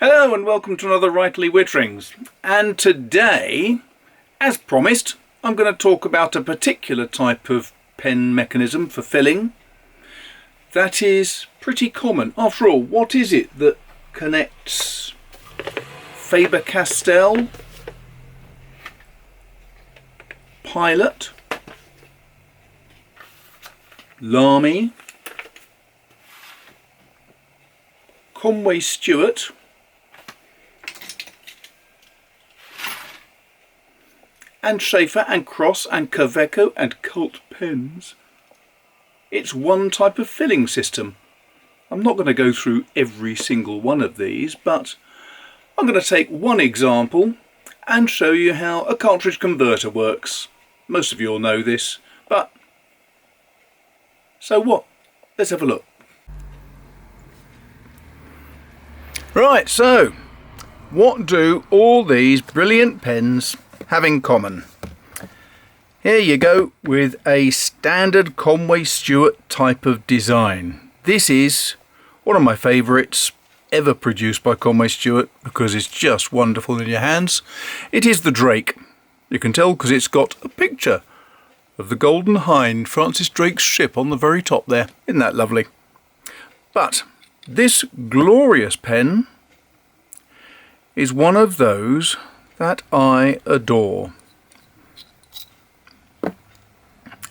Hello and welcome to another Writerly Witterings, and today, as promised, I'm going to talk about a particular type of pen mechanism for filling that is pretty common. After all, what is it that connects Faber-Castell, Pilot, Lamy, Conway-Stewart, and Schaefer and Cross and Kaweco and Colt pens? It's one type of filling system. I'm not going to go through every single one of these, but I'm going to take one example and show you how a cartridge converter works. Most of you all know this, but so what? Let's have a look. Right, so what do all these brilliant pens have in common? Here you go with a standard Conway-Stewart type of design. This is one of my favourites ever produced by Conway-Stewart because it's just wonderful in your hands. It is the Drake. You can tell because it's got a picture of the Golden Hind, Francis Drake's ship, on the very top there. Isn't that lovely? But this glorious pen is one of those that I adore.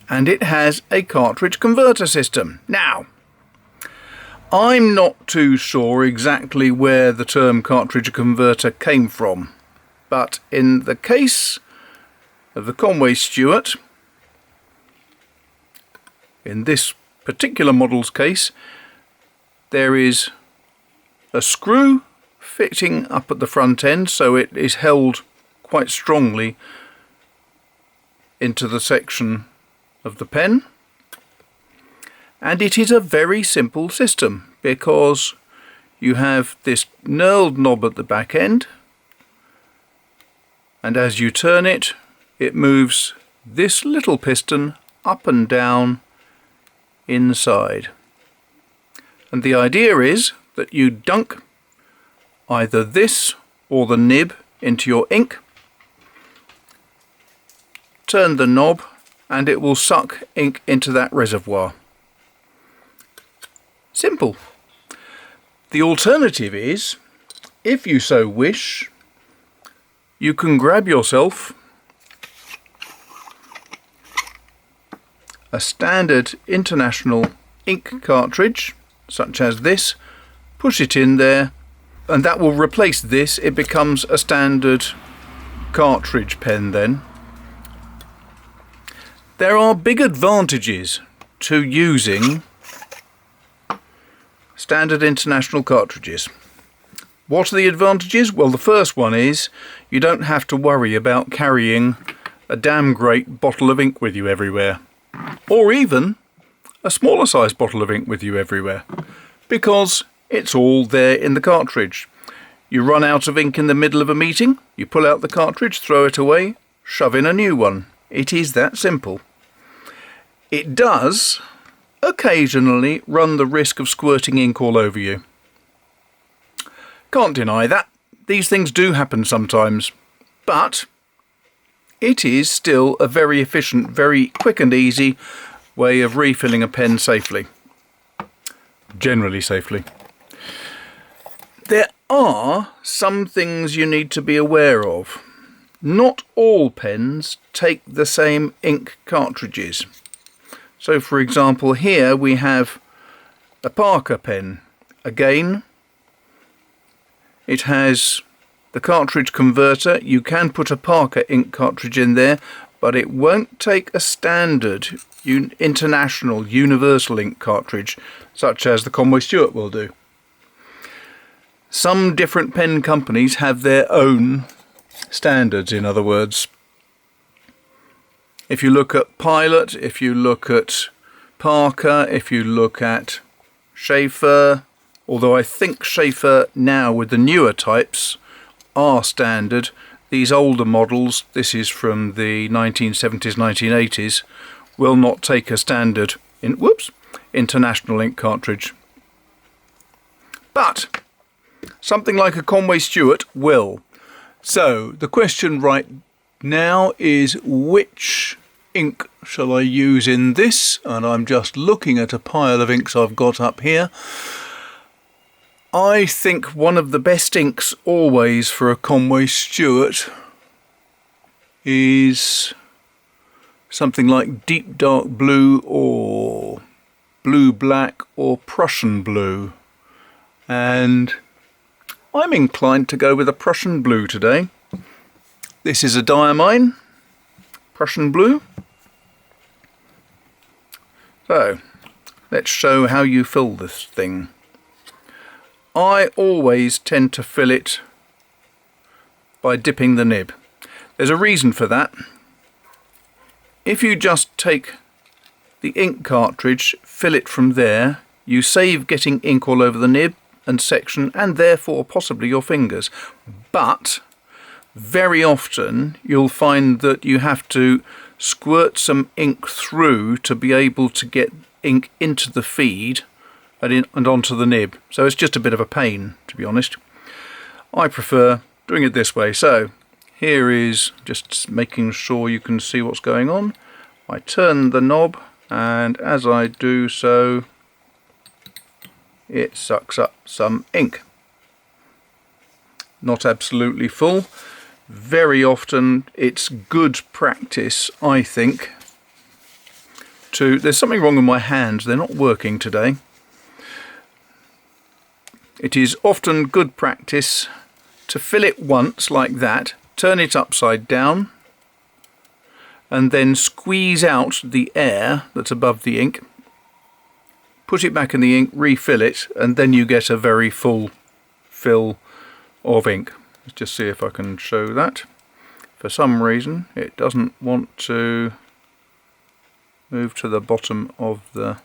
And it has a cartridge converter system. Now, I'm not too sure exactly where the term cartridge converter came from, but in the case of the Conway-Stewart, in this particular model's case, there is a screw fitting up at the front end, so it is held quite strongly into the section of the pen, and it is a very simple system because you have this knurled knob at the back end, and as you turn it, it moves this little piston up and down inside. And the idea is that you dunk either this or the nib into your ink, turn the knob, and it will suck ink into that reservoir. Simple. The alternative is, if you so wish, you can grab yourself a standard international ink cartridge such as this, push it in there, and that will replace this. It becomes a standard cartridge pen then. There are big advantages to using standard international cartridges. What are the advantages? Well, the first one is you don't have to worry about carrying a damn great bottle of ink with you everywhere, or even a smaller size bottle of ink with you everywhere, because it's all there in the cartridge. You run out of ink in the middle of a meeting, you pull out the cartridge, throw it away, shove in a new one. It is that simple. It does occasionally run the risk of squirting ink all over you. Can't deny that. These things do happen sometimes, but it is still a very efficient, very quick and easy way of refilling a pen safely. Generally safely. There are some things you need to be aware of. Not all pens take the same ink cartridges. So for example, here we have a Parker pen. Again, it has the cartridge converter. You can put a Parker ink cartridge in there, but it won't take a standard international universal ink cartridge such as the Conway-Stewart will do. Some different pen companies have their own standards, in other words. If you look at Pilot, if you look at Parker, if you look at Schaefer, although I think Schaefer now with the newer types are standard, these older models, this is from the 1970s, 1980s, will not take a standard international ink cartridge. But Something like a Conway Stewart will. So the question right now is, which ink shall I use in this? And I'm just looking at a pile of inks I've got up here. I think one of the best inks always for a Conway Stewart is something like deep dark blue or blue black or Prussian blue, and I'm inclined to go with a Prussian blue today. This is a diamine Prussian blue. So let's show how you fill this thing. I always tend to fill it by dipping the nib. There's a reason for that. If you just take the ink cartridge, fill it from there, you save getting ink all over the nib and section, and therefore possibly your fingers. But very often you'll find that you have to squirt some ink through to be able to get ink into the feed and onto the nib. So it's just a bit of a pain, to be honest. I prefer doing it this way. So here is just making sure you can see what's going on. I turn the knob, and as I do so, it sucks up some ink. Not absolutely full. Very often it's good practice, I think, to... There's something wrong with my hands, they're not working today. It is often good practice to fill it once like that, turn it upside down, and then squeeze out the air that's above the ink, put it back in the ink, refill it, and then you get a very full fill of ink. Let's just see if I can show that. For some reason it doesn't want to move to the bottom of the...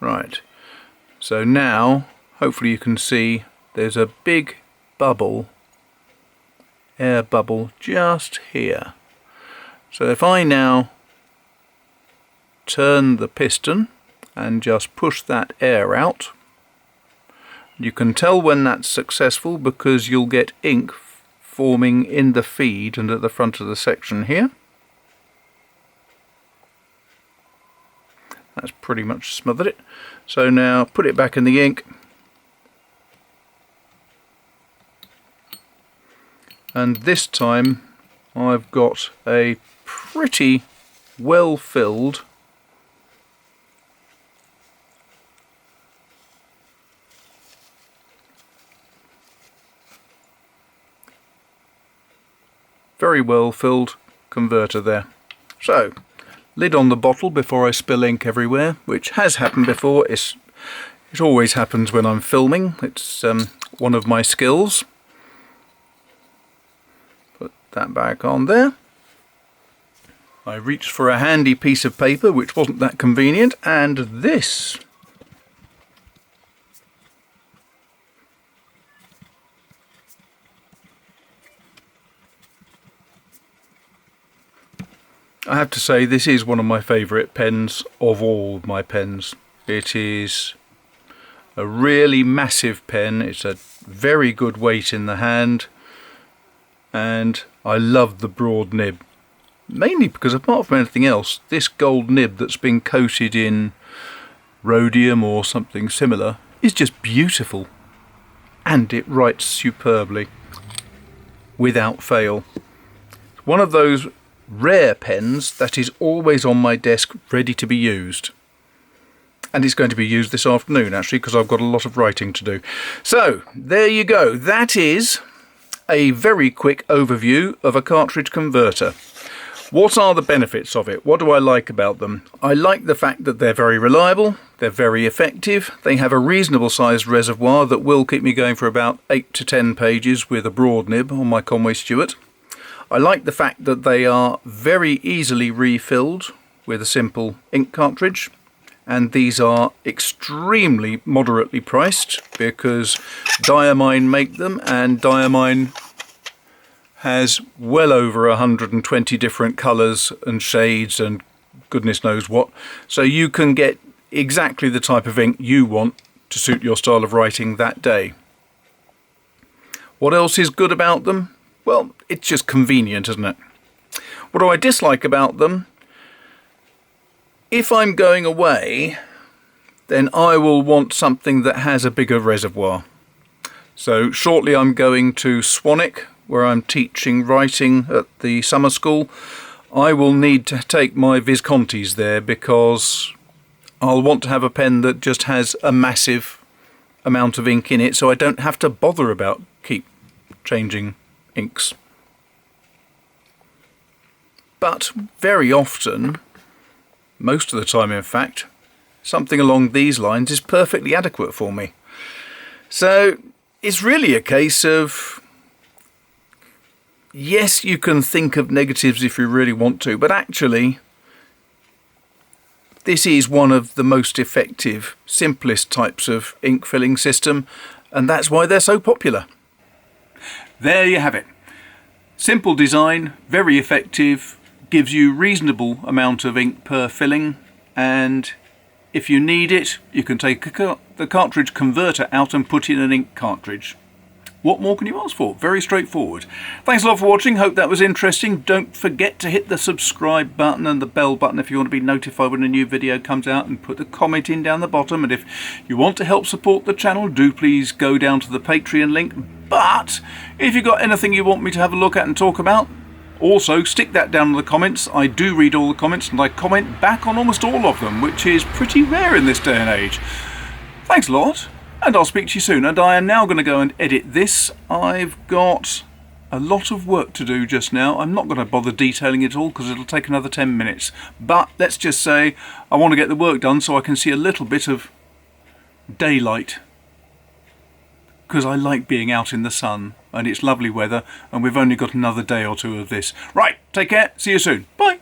Right. So now, hopefully you can see there's a big bubble, air bubble, just here. So if I now turn the piston and just push that air out, you can tell when that's successful because you'll get ink forming in the feed and at the front of the section here. That's pretty much smothered it. So now put it back in the ink, and this time I've got a pretty well filled very well filled converter there. So lid on the bottle before I spill ink everywhere, which has happened before. It always happens when I'm filming. It's one of my skills. Put that back on there. I reached for a handy piece of paper which wasn't that convenient, and this. I have to say, this is one of my favourite pens of all my pens. It is a really massive pen. It's a very good weight in the hand, and I love the broad nib. Mainly because, apart from anything else, this gold nib that's been coated in rhodium or something similar is just beautiful, and it writes superbly without fail. One of those rare pens that is always on my desk ready to be used, and it's going to be used this afternoon actually, because I've got a lot of writing to do. So there you go. That is a very quick overview of a cartridge converter. What are the benefits of it? What do I like about them? I like the fact that they're very reliable, they're very effective, they have a reasonable sized reservoir that will keep me going for about 8 to 10 pages with a broad nib on my Conway Stewart. I like the fact that they are very easily refilled with a simple ink cartridge, and these are extremely moderately priced because Diamine make them, and Diamine has well over 120 different colours and shades and goodness knows what, so you can get exactly the type of ink you want to suit your style of writing that day. What else is good about them? Well, it's just convenient, isn't it? What do I dislike about them? If I'm going away, then I will want something that has a bigger reservoir. So shortly I'm going to Swanwick, where I'm teaching writing at the summer school. I will need to take my Viscontis there because I'll want to have a pen that just has a massive amount of ink in it, so I don't have to bother about keep changing inks. But very often, most of the time in fact, something along these lines is perfectly adequate for me. So it's really a case of, yes, you can think of negatives if you really want to, but actually this is one of the most effective, simplest types of ink filling system, and that's why they're so popular. There you have it. Simple design, very effective, gives you reasonable amount of ink per filling, and if you need it, you can take the cartridge converter out and put in an ink cartridge. What more can you ask for? Very straightforward. Thanks a lot for watching. Hope that was interesting. Don't forget to hit the subscribe button and the bell button if you want to be notified when a new video comes out, and put a comment in down the bottom. And if you want to help support the channel, do please go down to the Patreon link. But if you've got anything you want me to have a look at and talk about, also stick that down in the comments. I do read all the comments and I comment back on almost all of them, which is pretty rare in this day and age. Thanks a lot, and I'll speak to you soon. And I am now going to go and edit this. I've got a lot of work to do just now. I'm not going to bother detailing it all because it'll take another 10 minutes. But let's just say I want to get the work done so I can see a little bit of daylight, because I like being out in the sun and it's lovely weather, and we've only got another day or two of this. Right, take care, see you soon, bye.